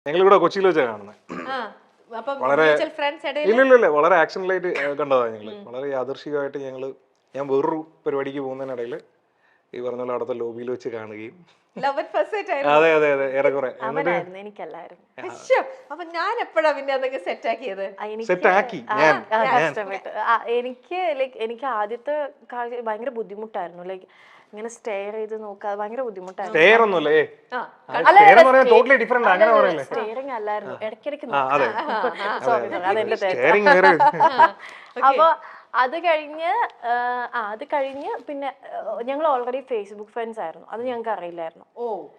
ഞങ്ങളിവിടെ കൊച്ചിയിൽ വെച്ചാണ് കാണുന്നത്. വളരെ ഇല്ലില്ല വളരെ ആക്ഷനിലായിട്ട് കണ്ടതാണ് ഞങ്ങള്. വളരെ യാദൃശികമായിട്ട് ഞാൻ വേറൊരു പരിപാടിക്ക് പോകുന്നതിനിടയിൽ ഈ പറഞ്ഞ പോലെ അവിടുത്തെ ലോബിയിൽ വെച്ച് കാണുകയും അതെ അതെ അതെ ഏറെക്കുറെ ഞാൻ എപ്പോഴാ പിന്നെ അതൊക്കെ സെറ്റാക്കിയത്? സെറ്റാക്കി എനിക്ക് ആദ്യത്തെ ഭയങ്കര ബുദ്ധിമുട്ടായിരുന്നു. ലൈക്ക് ഇങ്ങനെ സ്റ്റെയർ ചെയ്ത് നോക്കാതെ ഭയങ്കര ബുദ്ധിമുട്ടായിരുന്നു. സ്റ്റെയറിംഗ് അല്ലായിരുന്നു, ഇടയ്ക്കിടയ്ക്ക് അപ്പൊ അത് കഴിഞ്ഞ് പിന്നെ ഞങ്ങൾ ഓൾറെഡി ഫേസ്ബുക്ക് ഫ്രണ്ട്സ് ആയിരുന്നു. അത് ഞങ്ങൾക്ക് അറിയില്ലായിരുന്നു,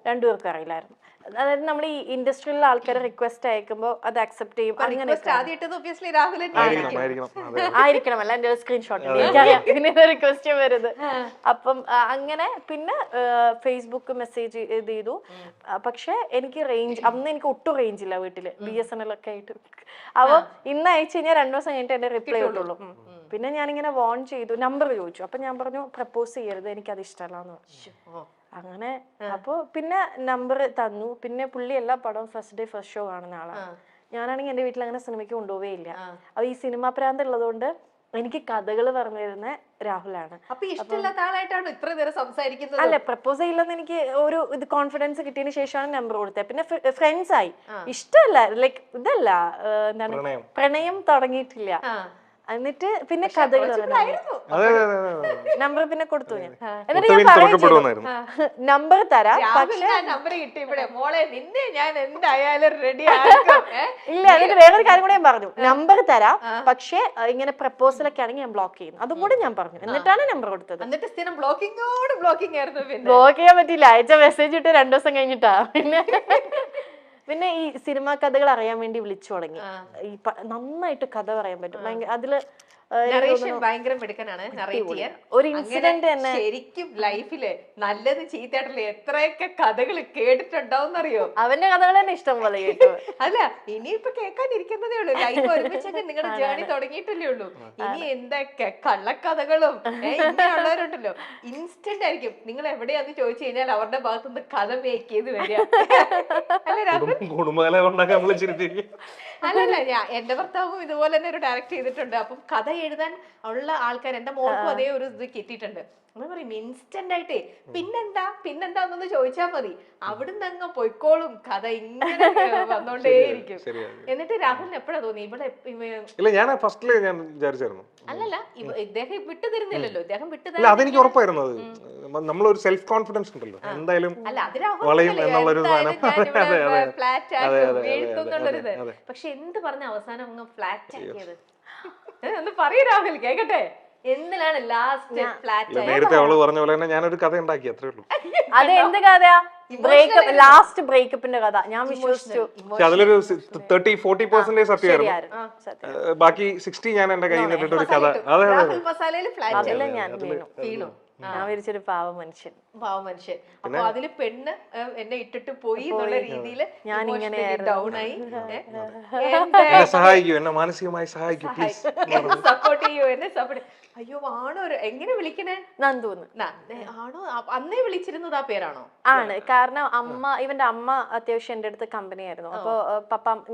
രണ്ടുപേർക്കും അറിയില്ലായിരുന്നു. അതായത് നമ്മൾ ഈ ഇൻഡസ്ട്രിയിലുള്ള ആൾക്കാരെ റിക്വസ്റ്റ് അയക്കുമ്പോൾ അത് അക്സെപ്റ്റ് ചെയ്യും, അങ്ങനെ ആയിരിക്കണമല്ല എന്റെ സ്ക്രീൻഷോട്ട് എനിക്കറിയാം ഇതിന് റിക്വസ്റ്റ് വരുന്നത്. അപ്പം അങ്ങനെ പിന്നെ ഫേസ്ബുക്ക് മെസ്സേജ് ചെയ്തു. പക്ഷെ എനിക്ക് അന്ന് എനിക്ക് ഒട്ടും റേഞ്ച് ഇല്ല വീട്ടില്, BSNL ഒക്കെ ആയിട്ട്. അപ്പൊ ഇന്ന് അയച്ചു കഴിഞ്ഞാൽ 2 ദിവസം കഴിഞ്ഞിട്ട് എന്റെ റിപ്ലൈ കിട്ടുള്ളൂ. പിന്നെ ഞാനിങ്ങനെ വോൺ ചെയ്തു, നമ്പർ ചോദിച്ചു. അപ്പൊ ഞാൻ പറഞ്ഞു പ്രപ്പോസ് ചെയ്യരുത്, എനിക്കത് ഇഷ്ടമല്ലാന്ന് പറഞ്ഞു. അങ്ങനെ അപ്പൊ പിന്നെ നമ്പർ തന്നു. പിന്നെ പുള്ളി എല്ലാ പടവും ഫസ്റ്റ് ഡേ ഫസ്റ്റ് ഷോ കാണുന്ന ആളാണ്. ഞാനാണെങ്കിൽ എന്റെ വീട്ടിൽ അങ്ങനെ സിനിമയ്ക്ക് കൊണ്ടുപോവേ ഇല്ല. അപ്പൊ ഈ സിനിമാ പ്രാന്ത് ഉള്ളതുകൊണ്ട് എനിക്ക് കഥകൾ പറഞ്ഞു തരുന്ന രാഹുലാണ്. അല്ല, പ്രപ്പോസ് ചെയ്യില്ലെന്ന് എനിക്ക് ഒരു ഇത് കോൺഫിഡൻസ് കിട്ടിയതിന് ശേഷമാണ് നമ്പർ കൊടുത്തത്. പിന്നെ ഫ്രണ്ട്സ് ആയി. ഇഷ്ടമല്ല, ലൈക്ക് ഇതല്ല, എന്താണ്, പ്രണയം തുടങ്ങിയിട്ടില്ല. എന്നിട്ട് പിന്നെ കഥകൾ നമ്പർ പിന്നെ കൊടുത്തു ഞാൻ. എന്നിട്ട് ഞാൻ നമ്പർ തരാം, പക്ഷേ ഇല്ല. എന്നിട്ട് വേറൊരു കാര്യം കൂടെ ഞാൻ പറഞ്ഞു, നമ്പർ തരാം പക്ഷെ ഇങ്ങനെ പ്രപ്പോസൽ ഒക്കെ ആണെങ്കിൽ ഞാൻ ബ്ലോക്ക് ചെയ്യുന്നു. അതും കൂടെ ഞാൻ പറഞ്ഞു. എന്നിട്ടാണ് നമ്പർ കൊടുത്തത്. ബ്ലോക്ക് ചെയ്യാൻ പറ്റില്ല, അയച്ച മെസ്സേജ് ഇട്ട് 2 ദിവസം കഴിഞ്ഞിട്ടാ. പിന്നെ ഈ സിനിമാ കഥകൾ അറിയാൻ വേണ്ടി വിളിച്ചു തുടങ്ങി. ഈ നന്നായിട്ട് കഥ പറയാൻ പറ്റും. അതില് ഭയങ്കര മിടുക്കനാണ്. ഒരു ഇൻസിഡന്റ് തന്നെ ശരിക്കും ലൈഫില് നല്ലത് ചീത്തയായിട്ടുള്ള എത്രയൊക്കെ കഥകൾ കേട്ടിട്ടുണ്ടാവും അറിയോ? അവന്റെ കഥകൾ തന്നെ ഇഷ്ടം പോലെ കേട്ടു. അല്ല, ഇനിയിപ്പൊ കേൾക്കാനിരിക്കുന്നതേ ഉള്ളൂ. ലൈഫ് ഒരുമിച്ചൊക്കെ നിങ്ങളുടെ ജേണി തുടങ്ങിയിട്ടല്ലേ ഉള്ളൂ. ഇനി എന്തൊക്കെ കള്ളക്കഥകളും ഇങ്ങനെയുള്ളവരുണ്ടല്ലോ, ഇൻസ്റ്റന്റ് ആയിരിക്കും. നിങ്ങൾ എവിടെയാന്ന് ചോദിച്ചു കഴിഞ്ഞാൽ അവരുടെ ഭാഗത്തുനിന്ന് കഥ മേക്ക് ചെയ്ത് വരിക. അല്ലല്ല, എന്റെ ഭർത്താവും ഇതുപോലെ തന്നെ ഒരു ഡയറക്ട് ചെയ്തിട്ടുണ്ട്. അപ്പം കഥ എഴുതാൻ ഉള്ള ആൾക്കാർ എന്റെ മോൾക്കും അതേ ഒരു ഇത് കിട്ടിയിട്ടുണ്ട്. നമ്മൾ പറയും ഇൻസ്റ്റന്റ് ആയിട്ടേ പിന്നെന്താന്നൊന്ന് ചോദിച്ചാൽ മതി, അവിടുന്ന് അങ്ങ് പൊയ്ക്കോളും കഥ, ഇങ്ങനെ വന്നോണ്ടേയിരിക്കും. എന്നിട്ട് രാഹുലിന് എപ്പോഴാ തോന്നി ഇവിടെ അല്ലല്ല ഇദ്ദേഹം വിട്ടു തരുന്നില്ലല്ലോ, ഇദ്ദേഹം വിട്ടു അതെനിക്ക് ഉറപ്പായിരുന്നു. നമ്മളൊരു സെൽഫ് കോൺഫിഡൻസ് ഉണ്ടല്ലോ, എന്തായാലും പക്ഷെ എന്ത് പറഞ്ഞ അവസാനം അങ്ങ് ഫ്ലാറ്റ് ആക്കിയത്? ഒന്ന് പറയൂ രാഹുൽ, കേക്കട്ടെ. എന്തിനാണ് ലാസ്റ്റ് ഫ്ലാറ്റ്? നേരത്തെ അവള് പറഞ്ഞ പോലെ തന്നെ ഞാനൊരു കഥ ഉണ്ടാക്കി, അത്രേ ഉള്ളൂ. അത് എന്ത് കഥയാ? ബ്രേക്കപ്പ്, ലാസ്റ്റ് ബ്രേക്കപ്പിന്റെ കഥ. ഞാൻ വിശ്വസിച്ചു. അതിലൊരു 30-40% സത്യമായിരുന്നു, ബാക്കി 60 ഞാൻ എന്റെ കയ്യിൽ നിന്നിട്ട് ഒരു കഥ. അതില് ഞാൻ വീണു. ഞാൻ വിരിച്ചൊരു പാവ മനുഷ്യൻ. അപ്പൊ അതില് പെണ്ണ് എന്നെ ഇട്ടിട്ട് പോയി എന്നുള്ള രീതിയിൽ ഞാൻ ഇങ്ങനെ ഡൗൺ ആയി. സഹായിക്കൂ, എന്നെ മാനസികമായി സഹായിക്കൂ, സപ്പോർട്ട് ചെയ്യൂ, എന്നെ സപ്പോർട്ട്. അയ്യോ, ആണോ? എങ്ങനെ വിളിക്കണേ? നന്ദൂന്ന്. ആണോ? അന്നേ വിളിച്ചിരുന്നത് ആ പേരാണോ? ആണ്. കാരണം ഇവന്റെ അമ്മ അത്യാവശ്യം എന്റെ അടുത്ത് കമ്പനി ആയിരുന്നു. അപ്പൊ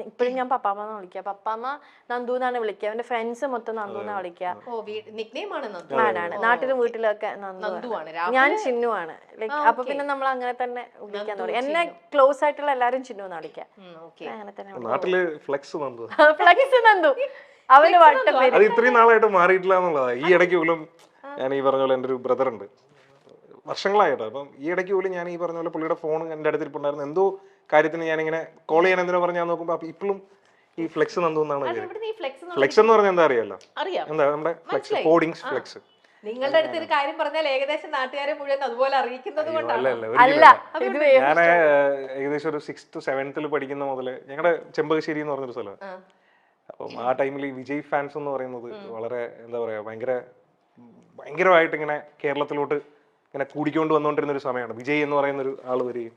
ഇപ്പഴും ഞാൻ പപ്പാമ്മ വിളിക്കുക. പപ്പാമ്മ നന്ദൂന്നാണ് വിളിക്കുക. അവന്റെ ഫ്രണ്ട്സ് മൊത്തം നന്ദൂന്നാ വിളിക്കുക. ആണ്. നാട്ടിലും വീട്ടിലൊക്കെ നന്ദുവാണ്. ഞാൻ ചിന്നുവാണ്. ലൈക്ക് അപ്പൊ പിന്നെ നമ്മൾ അങ്ങനെ തന്നെ വിളിക്കാൻ തുടങ്ങി. എന്നെ ക്ലോസ് ആയിട്ടുള്ള എല്ലാരും ചിന്നുവെന്ന് വിളിക്കാം. അങ്ങനെ തന്നെ നാട്ടില് ഫ്ലെക്സ് നന്ദു. അവന് വട്ടം. അത് ഇത്രയും നാളായിട്ട് മാറിയിട്ടില്ല എന്നുള്ളതാ. ഈ ഇടയ്ക്ക് പോലും ഞാൻ ഈ പറഞ്ഞ പോലെ എൻ്റെ ഒരു ബ്രദർ ഉണ്ട്, വർഷങ്ങളായിട്ടോ. അപ്പം ഈ ഇടയ്ക്ക് പോലും ഞാൻ ഈ പറഞ്ഞ പോലെ പുള്ളിയുടെ ഫോൺ എൻ്റെ അടുത്തിരിപ്പുണ്ടായിരുന്നു. എന്തോ കാര്യത്തിന് ഞാനിങ്ങനെ കോൾ ചെയ്യാൻ എന്തിനാ പറഞ്ഞാൽ നോക്കുമ്പോൾ അപ്പൊ ഇപ്പോഴും ഈ ഫ്ലെക്സ് നന്ദു എന്നാണ്. ഫ്ലെക്സ് എന്ന് പറഞ്ഞാൽ എന്താ അറിയാലോ? എന്താ നമ്മുടെ ഫ്ലെക്സ്, ഹോർഡിങ്സ്, ഫ്ലെക്സ്. നിങ്ങളുടെ അടുത്ത് ഒരു കാര്യം പറഞ്ഞാൽ ഏകദേശം നാട്ടുകാരെ മുഴുവൻ അതുപോലെ അറിയിക്കുന്നത് കൊണ്ടാണ്. ഞാൻ ഏകദേശം ഒരു 6th to 7th പഠിക്കുന്ന മുതല് ഞങ്ങളുടെ ചെമ്പകശ്ശേരി എന്ന് പറഞ്ഞൊരു സ്ഥലമാണ്. അപ്പം ആ ടൈമിൽ ഈ വിജയ് ഫാൻസ് എന്ന് പറയുന്നത് വളരെ എന്താ പറയാ ഭയങ്കരമായിട്ട് ഇങ്ങനെ കേരളത്തിലോട്ട് ഇങ്ങനെ കൂടിക്കൊണ്ട് വന്നുകൊണ്ടിരുന്ന ഒരു സമയമാണ്. വിജയ് എന്ന് പറയുന്ന ഒരു ആള് വരികയും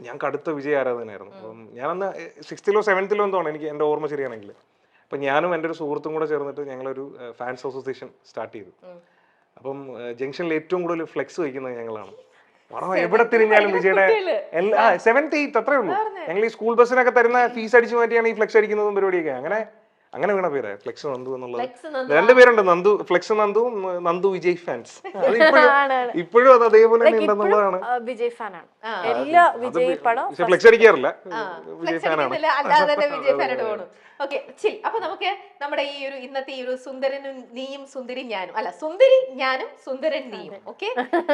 ഞാൻ കടുത്ത വിജയ് ആരാധനായിരുന്നു. അപ്പം ഞാനന്ന് 6th or 7th എന്തോണം, എനിക്ക് എൻ്റെ ഓർമ്മ ശരിയാണെങ്കിൽ. അപ്പം ഞാനും എൻ്റെ ഒരു സുഹൃത്തും കൂടെ ചേർന്നിട്ട് ഞങ്ങളൊരു ഫാൻസ് അസോസിയേഷൻ സ്റ്റാർട്ട് ചെയ്തു. അപ്പം ജംഗ്ഷനിൽ ഏറ്റവും കൂടുതൽ ഫ്ലെക്സ് വയ്ക്കുന്നത് ഞങ്ങളാണ്. എവിടെ തിരിഞ്ഞാലും വിജയുടെ എല്ലാ 7th 8th അത്രേ ഉള്ളൂ. ഞങ്ങൾ ഈ സ്കൂൾ ബസ്സിനൊക്കെ തരുന്ന ഫീസ് അടിച്ചു മാറ്റിയാണ് ഈ ഫ്ലെക്സ് അടിക്കുന്നതും പരിപാടിയൊക്കെ. അങ്ങനെ വീണ പേര് ഫ്ലെക്സ് നന്ദു എന്നുള്ളത്. 2 പേരുണ്ട്, നന്ദു ഫ്ലെക്സ് നന്ദുവും നന്ദു വിജയ് ഫാൻസ്. ഇപ്പോഴും അത് അതേപോലെ തന്നെ ഉണ്ടെന്നുള്ളതാണ്. വിജയ് ഫാനാണ്, എല്ലാ വിജയ് പടം ഫ്ലെക്സ് അടിക്കാറില്ല, വിജയ് ഫാനാണ്. അല്ലാതെ തന്നെ വിജയ് ഫാനായിട്ട് പോകണം. ഓക്കെ ചിൽ. അപ്പൊ നമുക്ക് നമ്മുടെ ഈ ഒരു ഇന്നത്തെ ഈ ഒരു സുന്ദരനും നീയും സുന്ദരി ഞാനും, അല്ല സുന്ദരി ഞാനും സുന്ദരൻ നീയും. ഓക്കെ,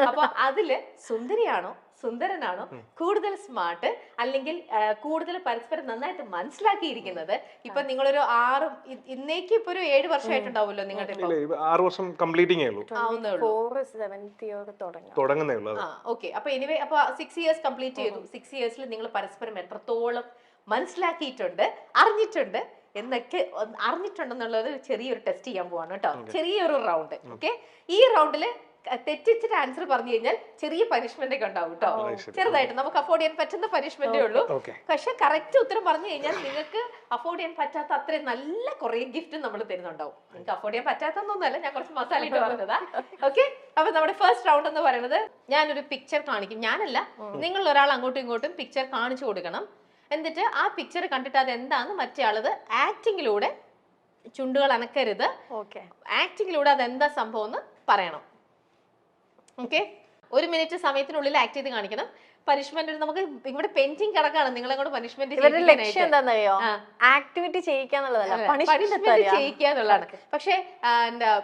അപ്പൊ അതില് സുന്ദരിയാണോ സുന്ദരനാണോ കൂടുതൽ സ്മാർട്ട്, അല്ലെങ്കിൽ കൂടുതൽ പരസ്പരം നന്നായിട്ട് മനസ്സിലാക്കിയിരിക്കുന്നത്? ഇപ്പൊ നിങ്ങളൊരു 6 ഇന്നേക്ക് ഇപ്പൊ ഒരു 7 വർഷമായിട്ടുണ്ടാവുമല്ലോ നിങ്ങളുടെ. 6 വർഷം കംപ്ലീറ്റിംഗേ ഉള്ളൂ, തുടങ്ങുന്നേ ഉള്ളൂ. ഓക്കെ, അപ്പൊ എനിവേ അപ്പൊ 6 ഇയേഴ്സ് കംപ്ലീറ്റ് ചെയ്തു. 6 ഇയേഴ്സിൽ നിങ്ങൾ പരസ്പരം എത്രത്തോളം മനസ്സിലാക്കിയിട്ടുണ്ട്, അറിഞ്ഞിട്ടുണ്ട് എന്നൊക്കെ അറിഞ്ഞിട്ടുണ്ടെന്നുള്ളത് ചെറിയൊരു ടെസ്റ്റ് ചെയ്യാൻ പോവാണ് കേട്ടോ. ചെറിയൊരു റൗണ്ട്. ഓക്കെ, ഈ റൗണ്ടില് തെറ്റിച്ചിട്ട് ആൻസർ പറഞ്ഞു കഴിഞ്ഞാൽ ചെറിയ പനിഷ്മെന്റ് ഒക്കെ ഉണ്ടാവും കേട്ടോ. ചെറുതായിട്ട് നമുക്ക് അഫോർഡ് ചെയ്യാൻ പറ്റുന്ന പനിഷ്മെന്റേ ഉള്ളൂ. പക്ഷെ കറക്റ്റ് ഉത്തരം പറഞ്ഞു കഴിഞ്ഞാൽ നിങ്ങൾക്ക് അഫോർഡ് ചെയ്യാൻ പറ്റാത്ത അത്രയും നല്ല കുറെ ഗിഫ്റ്റ് നമ്മൾ തരുന്നുണ്ടാവും. നിങ്ങൾക്ക് അഫോർഡ് ചെയ്യാൻ പറ്റാത്തൊന്നുമല്ല, ഞാൻ കുറച്ച് മസാല ഇട്ട് പറഞ്ഞതാ. ഓക്കെ, അപ്പൊ നമ്മുടെ ഫസ്റ്റ് റൗണ്ട് എന്ന് പറയുന്നത് ഞാനൊരു പിക്ചർ കാണിക്കും. ഞാനല്ല, നിങ്ങൾ ഒരാൾ അങ്ങോട്ടും ഇങ്ങോട്ടും പിക്ചർ കാണിച്ചു കൊടുക്കണം. എന്നിട്ട് ആ പിക്ചർ കണ്ടിട്ട് അത് എന്താന്ന് മറ്റേ ആളത് ആക്ടിങ്ങിലൂടെ, ചുണ്ടുകൾ അനക്കരുത്, ആക്ടിങ്ങിലൂടെ അതെന്താ സംഭവം എന്ന് പറയണം. ഓക്കെ, 1 മിനിറ്റ് സമയത്തിനുള്ളിൽ ആക്ട് ചെയ്ത് കാണിക്കണം. പനിഷ്മെന്റ് നമുക്ക് ഇവിടെ പെൻഡിങ് കിടക്കാണ്, നിങ്ങളെ കൊണ്ട് പനിഷ്മെന്റ് ആക്ടിവിറ്റി ചെയ്യിക്കാന്നുള്ളതാണ്. പക്ഷെ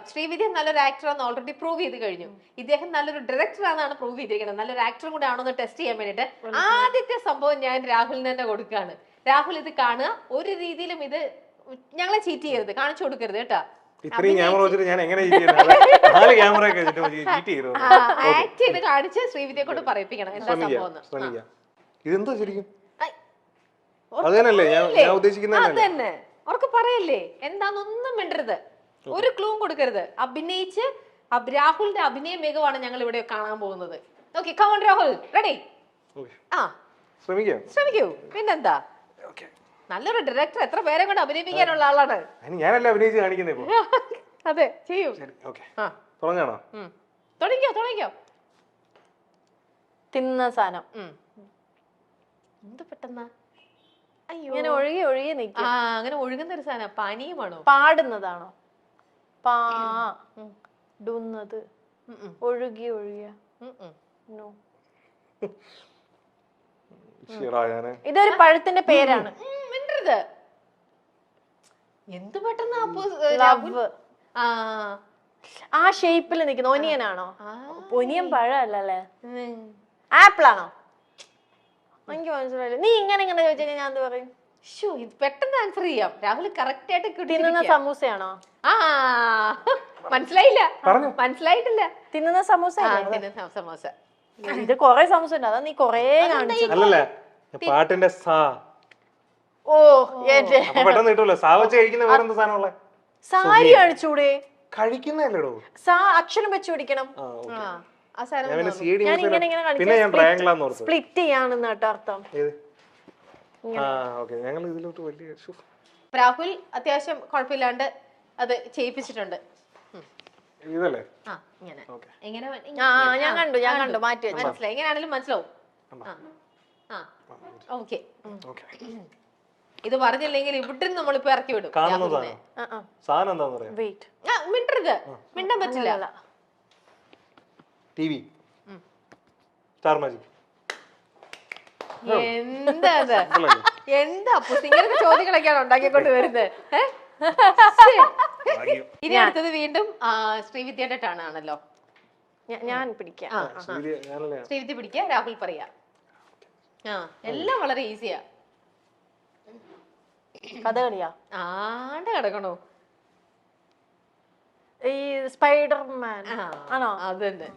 ശ്രീവിദ്യ നല്ലൊരു ആക്ടറാന്ന് ഓൾറെഡി പ്രൂവ് ചെയ്ത് കഴിഞ്ഞു. ഇദ്ദേഹം നല്ലൊരു ഡയറക്ടർ ആണെന്നാണ് പ്രൂവ് ചെയ്തിരിക്കുന്നത്. നല്ലൊരു ആക്ടറും കൂടെ ആണോ എന്ന് ടെസ്റ്റ് ചെയ്യാൻ വേണ്ടിട്ട് ആദ്യത്തെ സംഭവം ഞാൻ രാഹുലിന് തന്നെ കൊടുക്കുകയാണ്. രാഹുൽ ഇത് കാണുക, ഒരു രീതിയിലും ഇത് ഞങ്ങളെ ചീറ്റ് ചെയ്യരുത്, കാണിച്ചു കൊടുക്കരുത് കേട്ടോ. ഇത്രയും ക്യാമറ വെച്ചിട്ട് ഞാൻ എങ്ങനെ ആക്ട് ചെയ്ത് കാണിച്ച് ശ്രീവിദ്യയെ കൊണ്ട് പറയിപ്പിക്കണം എന്താ സംഭവം. ഇതെന്താ ശരിക്കും അതല്ലേ ഞാൻ ഉദ്ദേശിക്കുന്നത്? അതന്നെ, അവർക്ക് പറയല്ലേ എന്താന്നൊന്നും മിണ്ടരുത്, ഒരു ക്ലൂ കൊടുക്കരുത്. അഭിനയിച്ച് രാഹുലിന്റെ അഭിനയ മികവാണ് ഞങ്ങൾ ഇവിടെ കാണാൻ പോകുന്നത്. Okay, come on Rahul, ready? ശ്രമിക്കൂ, പിന്നെന്താ. നല്ലൊരു ഡയറക്ടർ, എത്ര പേരെ കൊണ്ട് അഭിനയിപ്പിക്കാനുള്ള ആളാണ്. ഞാനല്ല അഭിനയിച്ച് കാണിക്കുന്നത്. അതെ, ചെയ്യൂ. തുടങ്ങിക്കോ. തിന്ന സാധനം എന്ത് പെട്ടെന്നാ, അയ്യോ ഇങ്ങനെ ഒഴുകി നിൽക്കും. അങ്ങനെ ഒഴുകുന്ന ഒരു സാധനം. പാനീയമാണോ? പാടുന്നതാണോ? പാടുന്നത്, ഒഴുകിയ. ഇതൊരു പഴത്തിന്റെ പേരാണ്. എന്ത് പെട്ടെന്ന് ആ ഷേപ്പിൽ നിൽക്കുന്ന ഒനിയൻ ആണോ? ഒനിയൻ പഴമല്ലേ, ആപ്പിൾ ആണോ? എനിക്ക് മനസ്സിലായില്ല. നീ ഇങ്ങനെ ചോദിച്ചാൽ ഞാൻ എന്ത് പറയും? പെട്ടെന്ന് ആൻസർ ചെയ്യാം. രാഹുൽ കറക്റ്റ് ആയിട്ട് തിന്നുന്ന സമൂസയാണോ? മനസ്സിലായിട്ടില്ല. തിന്നുന്ന സമൂസ. സമൂസ. ഇത് കൊറേ സമൂസ ഉണ്ട്, അതാ നീ കൊറേ കാണിച്ചു. പാട്ടിന്റെ സാരി കാണിച്ചൂടെ? കഴിക്കുന്നല്ലോ, അക്ഷരം വെച്ച് പിടിക്കണം. സ്പ്ലിറ്റ് ചെയ്യാണെന്ന് കേട്ടോ അർത്ഥം. രാഹുൽ അത്യാവശ്യം കുഴപ്പമില്ലാണ്ട് അത് ചെയ്യിപ്പിച്ചിട്ടുണ്ട്. ഞാൻ കണ്ടു മാറ്റി വെച്ചു. മനസ്സിലായി, എങ്ങനെയാണെങ്കിലും മനസ്സിലാവും. ഇത് പറഞ്ഞില്ലെങ്കിൽ ഇവിടെ നമ്മളിപ്പോ ഇറക്കി വിടും. മിണ്ടരുത്, മിണ്ടാൻ പറ്റില്ല. എന്താ ഇങ്ങനത്തെ ചോദ്യങ്ങളൊക്കെയാണ് ഉണ്ടാക്കിക്കൊണ്ട് വരുന്നത്. ഇനി അടുത്തത് വീണ്ടും ശ്രീവിദ്യയുടെ ടേൺ ആണല്ലോ. ഞാൻ പിടിക്കാം. ശ്രീവിദ്യ പിടിക്കുക, രാഹുൽ പറയാ. എല്ലാം വളരെ ഈസിയാ. കഥകളിയാ? ആണ്ട് കിടക്കണോ? ഈ സ്പൈഡർമാൻ ആണോ? അതന്നെ.